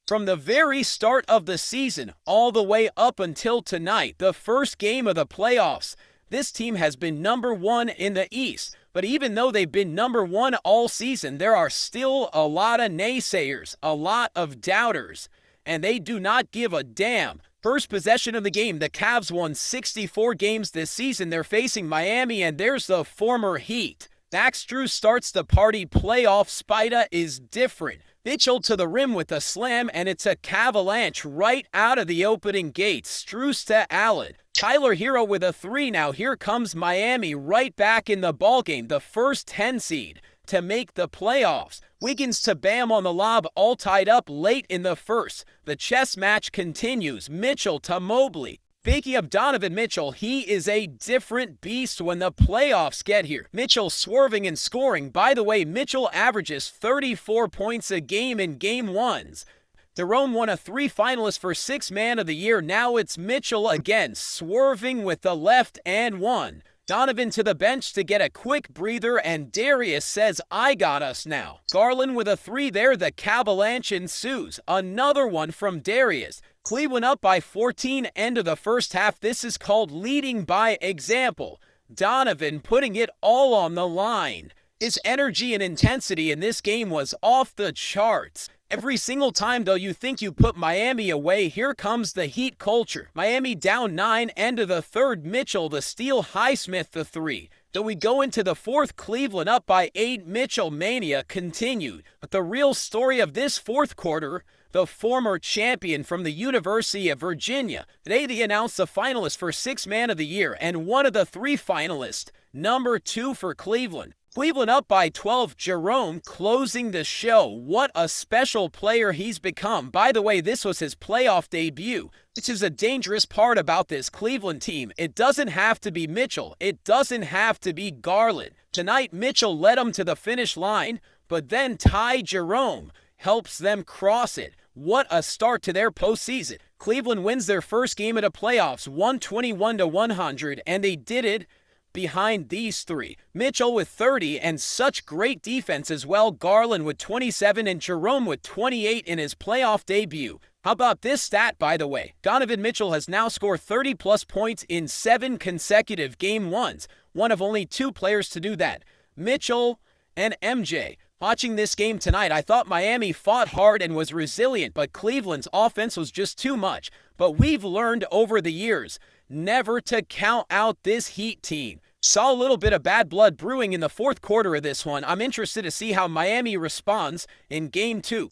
From the very start of the season, all the way up until tonight, the first game of the playoffs, this team has been number one in the East. But even though they've been number one all season, there are still a lot of naysayers, a lot of doubters, and they do not give a damn. First possession of the game, the Cavs won 64 games this season. They're facing Miami, and there's the former Heat. Max Strus starts the party. Playoff Spida is different. Mitchell to the rim with a slam, and it's a Cavalanche right out of the opening gates. Strus to Allen. Tyler Hero with a three. Now here comes Miami right back in the ballgame, the first 10 seed to make the playoffs. Wiggins to Bam on the lob, all tied up late in the first. The chess match continues. Mitchell to Mobley. Speaking of Donovan Mitchell, he is a different beast when the playoffs get here. Mitchell swerving and scoring. By the way, Mitchell averages 34 points a game in game ones. Jerome won a 3 finalist for 6th Man of the Year. Now it's Mitchell again, swerving with the left and one. Donovan to the bench to get a quick breather, and Darius says, I got us now. Garland with a 3 there, the Cavalanche ensues. Another one from Darius. Cleveland up by 14, end of the first half. This is called leading by example. Donovan putting it all on the line. His energy and intensity in this game was off the charts. Every single time, though, you think you put Miami away, here comes the Heat culture. Miami down 9, end of the third. Mitchell the steal, Highsmith the 3. Though we go into the fourth, Cleveland up by 8, Mitchell mania continued. But the real story of this fourth quarter, the former champion from the University of Virginia. Today they announced the finalists for 6th Man of the Year, and one of the 3 finalists, number 2 for Cleveland. Cleveland up by 12, Jerome closing the show. What a special player he's become. By the way, this was his playoff debut, which is a dangerous part about this Cleveland team. It doesn't have to be Mitchell. It doesn't have to be Garland. Tonight, Mitchell led them to the finish line, but then Ty Jerome helps them cross it. What a start to their postseason. Cleveland wins their first game of the playoffs, 121-100, and they did it behind these 3. Mitchell with 30 and such great defense as well. Garland with 27 and Jerome with 28 in his playoff debut. How about this stat, by the way? Donovan Mitchell has now scored 30-plus points in 7 consecutive game ones. One of only 2 players to do that. Mitchell and MJ. Watching this game tonight, I thought Miami fought hard and was resilient, but Cleveland's offense was just too much. But we've learned over the years never to count out this Heat team. Saw a little bit of bad blood brewing in the fourth quarter of this one. I'm interested to see how Miami responds in Game 2.